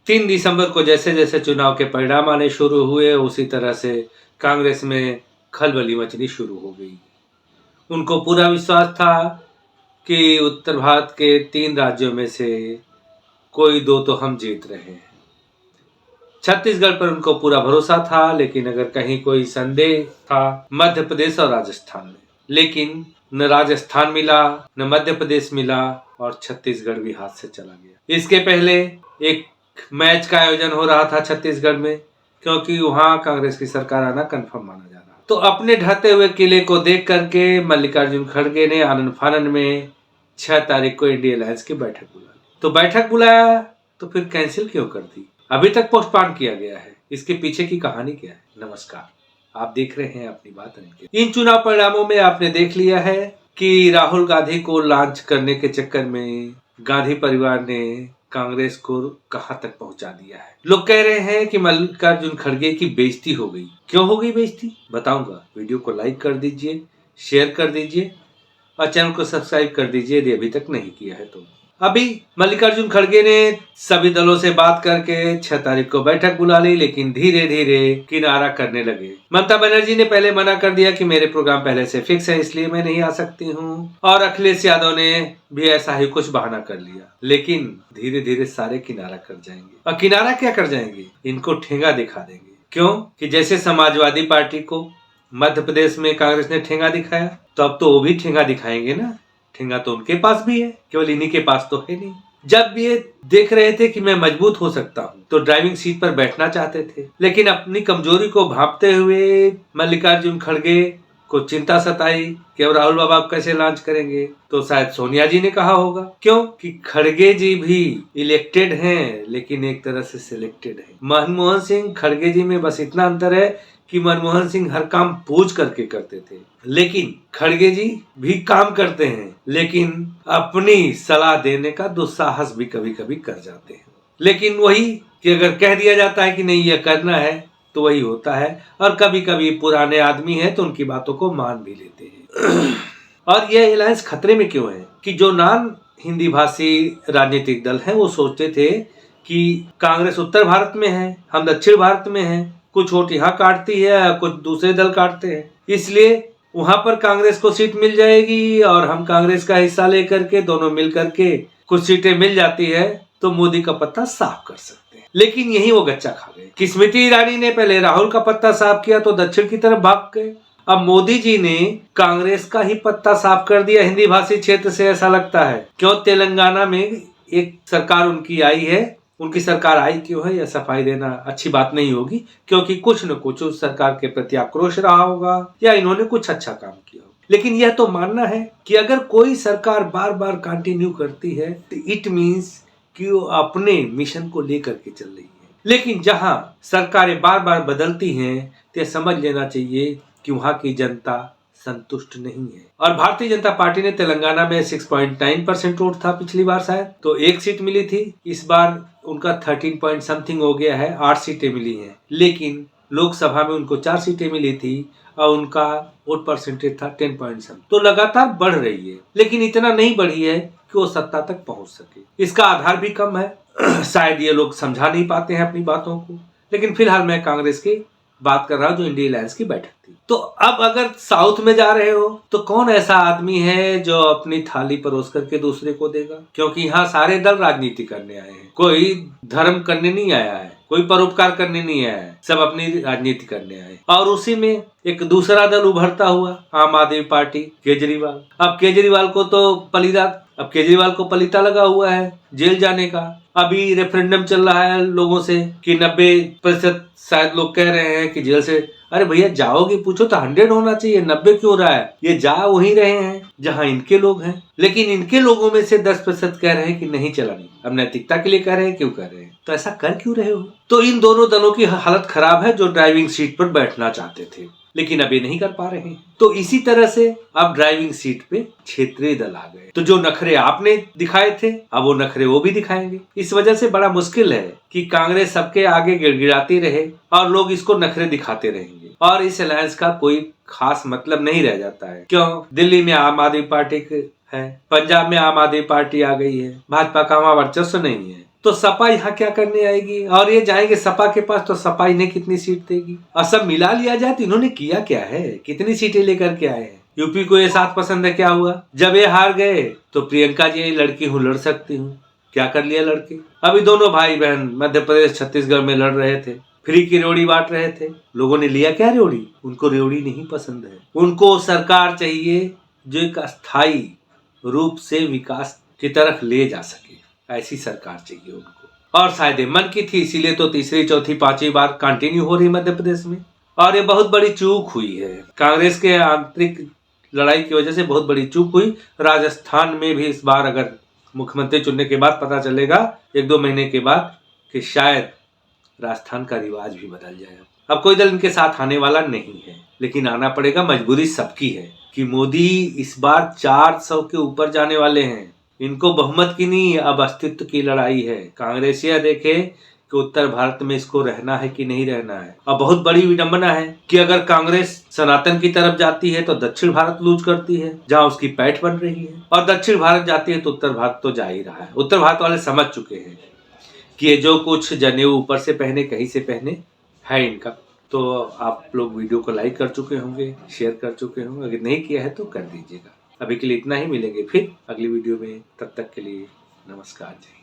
3 दिसंबर को जैसे जैसे चुनाव के परिणाम आने शुरू हुए, उसी तरह से कांग्रेस में खलबली मचनी शुरू हो गई। उनको पूरा विश्वास था कि उत्तर भारत के 3 राज्यों में से कोई 2 तो हम जीत रहे हैं। छत्तीसगढ़ पर उनको पूरा भरोसा था, लेकिन अगर कहीं कोई संदेह था मध्य प्रदेश और राजस्थान में। लेकिन न राजस्थान मिला, न मध्य प्रदेश मिला और छत्तीसगढ़ भी हाथ से चला गया। इसके पहले एक मैच का आयोजन हो रहा था छत्तीसगढ़ में, क्योंकि वहां कांग्रेस की सरकार आना कंफर्म माना जा रहा। तो अपने ढहते हुए किले को देख करके मल्लिकार्जुन खड़गे ने आनन फानन में 6 तारीख को इंडिया अलायंस की बैठक बुला ली। तो बैठक बुलाया तो फिर कैंसिल क्यों कर दी? अभी तक पोस्टपोन किया गया है। इसके पीछे की कहानी क्या है? नमस्कार, आप देख रहे हैं अपनी बात अनिल। इन चुनाव परिणामों में आपने देख लिया है कि राहुल गांधी को लॉन्च करने के चक्कर में गांधी परिवार ने कांग्रेस को कहां तक पहुंचा दिया है। लोग कह रहे हैं कि मल्लिकार्जुन खड़गे की बेइज्जती हो गई। क्यों हो गई बेइज्जती, बताऊंगा। वीडियो को लाइक कर दीजिए, शेयर कर दीजिए और चैनल को सब्सक्राइब कर दीजिए यदि अभी तक नहीं किया है तो। अभी मल्लिकार्जुन खड़गे ने सभी दलों से बात करके 6 तारीख को बैठक बुला ली, लेकिन धीरे धीरे किनारा करने लगे। ममता बनर्जी ने पहले मना कर दिया कि मेरे प्रोग्राम पहले से फिक्स है, इसलिए मैं नहीं आ सकती हूँ, और अखिलेश यादव ने भी ऐसा ही कुछ बहाना कर लिया। लेकिन धीरे धीरे सारे किनारा कर जाएंगे। और किनारा क्या कर जाएंगे? इनको ठेंगा दिखा देंगे। क्यों? कि जैसे समाजवादी पार्टी को मध्य प्रदेश में कांग्रेस ने ठेंगा दिखाया, तो अब तो वो भी ठेंगा दिखाएंगे ना। ठेंगा तो उनके पास भी है, केवल इन्हीं के पास तो है नहीं। जब ये देख रहे थे कि मैं मजबूत हो सकता हूँ तो ड्राइविंग सीट पर बैठना चाहते थे, लेकिन अपनी कमजोरी को भांपते हुए मल्लिकार्जुन खड़गे को चिंता सताई कि अब राहुल बाबा कैसे लॉन्च करेंगे। तो शायद सोनिया जी ने कहा होगा। क्यों? कि खड़गे जी भी इलेक्टेड हैं, लेकिन एक तरह से सिलेक्टेड है। मनमोहन सिंह खड़गे जी में बस इतना अंतर है कि मनमोहन सिंह हर काम पूछ करके करते थे, लेकिन खड़गे जी भी काम करते हैं, लेकिन अपनी सलाह देने का दुस्साहस भी कभी कभी कर जाते हैं। लेकिन वही कि अगर कह दिया जाता है कि नहीं ये करना है तो वही होता है। और कभी कभी पुराने आदमी हैं तो उनकी बातों को मान भी लेते हैं। और यह अलायंस खतरे में क्यों है? कि जो नॉन हिंदी भाषी राजनीतिक दल हैं वो सोचते थे कि कांग्रेस उत्तर भारत में है, हम दक्षिण भारत में हैं, कुछ वोट यहाँ काटती है, कुछ दूसरे दल काटते हैं, इसलिए वहां पर कांग्रेस को सीट मिल जाएगी और हम कांग्रेस का हिस्सा लेकर के दोनों मिल करके कुछ सीटें मिल जाती है तो मोदी का पत्ता साफ कर सकते हैं। लेकिन यही वो गच्चा खा गए कि स्मृति ईरानी ने पहले राहुल का पत्ता साफ किया तो दक्षिण की तरफ भाग गए। अब मोदी जी ने कांग्रेस का ही पत्ता साफ कर दिया हिंदी भाषी क्षेत्र से, ऐसा लगता है। क्यों? तेलंगाना में एक सरकार उनकी आई है। उनकी सरकार आई क्यों है यह सफाई देना अच्छी बात नहीं होगी, क्योंकि कुछ न कुछ उस सरकार के प्रति आक्रोश रहा होगा या इन्होंने कुछ अच्छा काम किया होगा। लेकिन यह तो मानना है कि अगर कोई सरकार बार बार कंटिन्यू करती है तो इट मीन्स कि वो अपने मिशन को लेकर के चल रही है। लेकिन जहां सरकारें बार बार बदलती हैं तो समझ लेना चाहिए कि वहां की जनता संतुष्ट नहीं है। और भारतीय जनता पार्टी ने तेलंगाना में 6.9% वोट था पिछली बार, शायद तो 1 सीट मिली थी। इस बार उनका 13 पॉइंट समथिंग हो गया है, 8 सीटें मिली हैं। लेकिन लोकसभा में उनको 4 सीटें मिली थी और उनका वोट परसेंटेज था 10 पॉइंट समथिंग। तो लगातार बढ़ रही है, लेकिन इतना नहीं बढ़ी है कि वो सत्ता तक पहुंच सके। इसका आधार भी कम है। शायद ये लोग समझा नहीं पाते हैं अपनी बातों को। लेकिन फिलहाल मैं कांग्रेस की बात कर रहा हूं जो इंडिया अलायंस की बैठक थी। तो अब अगर साउथ में जा रहे हो तो कौन ऐसा आदमी है जो अपनी थाली परोस करके दूसरे को देगा? क्योंकि यहाँ सारे दल राजनीति करने आए हैं, कोई धर्म करने नहीं आया है, कोई परोपकार करने नहीं आया है, सब अपनी राजनीति करने आए। और उसी में एक दूसरा दल उभरता हुआ आम आदमी पार्टी, केजरीवाल। अब केजरीवाल को पलीता लगा हुआ है जेल जाने का। अभी रेफरेंडम चल रहा है लोगों से कि 90% शायद लोग कह रहे हैं कि जेल से, अरे भैया जाओगे पूछो तो 100 होना चाहिए, 90 क्यों रहा है? ये जा वहीं रहे हैं जहां इनके लोग हैं, लेकिन इनके लोगों में से 10% कह रहे हैं कि नहीं चलानी। अब नैतिकता के लिए कह रहे हैं, क्यों कर रहे हैं? तो ऐसा कर क्यों रहे हो? तो इन दोनों दलों की हालत खराब है जो ड्राइविंग सीट पर बैठना चाहते थे, लेकिन अभी नहीं कर पा रहे हैं। तो इसी तरह से अब ड्राइविंग सीट पे क्षेत्रीय दल आ गए। तो जो नखरे आपने दिखाए थे अब वो नखरे वो भी दिखाएंगे। इस वजह से बड़ा मुश्किल है कि कांग्रेस सबके आगे गिड़गिड़ाती रहे और लोग इसको नखरे दिखाते रहेंगे और इस अलायंस का कोई खास मतलब नहीं रह जाता है। क्यों? दिल्ली में आम आदमी पार्टी है, पंजाब में आम आदमी पार्टी आ गई है, भाजपा का वहां वर्चस्व नहीं है। तो सपा यहाँ क्या करने आएगी, और ये जाएंगे सपा के पास तो सपा इन्हें कितनी सीट देगी। और सब मिला लिया जाए तो इन्होंने किया क्या है, कितनी सीटें लेकर के आए हैं। यूपी को ये 7 पसंद है, क्या हुआ जब ये हार गए तो प्रियंका जी लड़की हूँ लड़ सकती हूँ, क्या कर लिया लड़के। अभी दोनों भाई बहन मध्य प्रदेश छत्तीसगढ़ में लड़ रहे थे, फ्री की रेवड़ी बांट रहे थे, लोगों ने लिया क्या रेवड़ी, उनको रेवड़ी नहीं पसंद है। उनको सरकार चाहिए जो एक अस्थायी रूप से विकास की तरफ ले जा सके, ऐसी सरकार चाहिए उनको। और शायद मन की थी, इसीलिए तो तीसरी चौथी पांचवी बार कंटिन्यू हो रही मध्य प्रदेश में। और ये बहुत बड़ी चूक हुई है, कांग्रेस के आंतरिक लड़ाई की वजह से बहुत बड़ी चूक हुई। राजस्थान में भी इस बार अगर मुख्यमंत्री चुनने के बाद पता चलेगा 1-2 महीने के बाद कि शायद राजस्थान का रिवाज भी बदल जाए। अब कोई दल इनके साथ आने वाला नहीं है, लेकिन आना पड़ेगा, मजबूरी सबकी है कि मोदी इस बार 400 के ऊपर जाने वाले हैं। इनको बहुमत की नहीं, अब अस्तित्व की लड़ाई है। कांग्रेसिया देखे कि उत्तर भारत में इसको रहना है कि नहीं रहना है। और बहुत बड़ी विडंबना है कि अगर कांग्रेस सनातन की तरफ जाती है तो दक्षिण भारत लूज करती है, जहां उसकी पैठ बन रही है, और दक्षिण भारत जाती है तो उत्तर भारत तो जा ही रहा है। उत्तर भारत वाले समझ चुके हैं कि ये जो कुछ जनेऊ ऊपर से पहने कहीं से पहने है इनका। तो आप लोग वीडियो को लाइक कर चुके होंगे, शेयर कर चुके होंगे, अगर नहीं किया है तो कर दीजिएगा। अभी के लिए इतना ही, मिलेंगे फिर अगली वीडियो में, तब तक के लिए नमस्कार जी।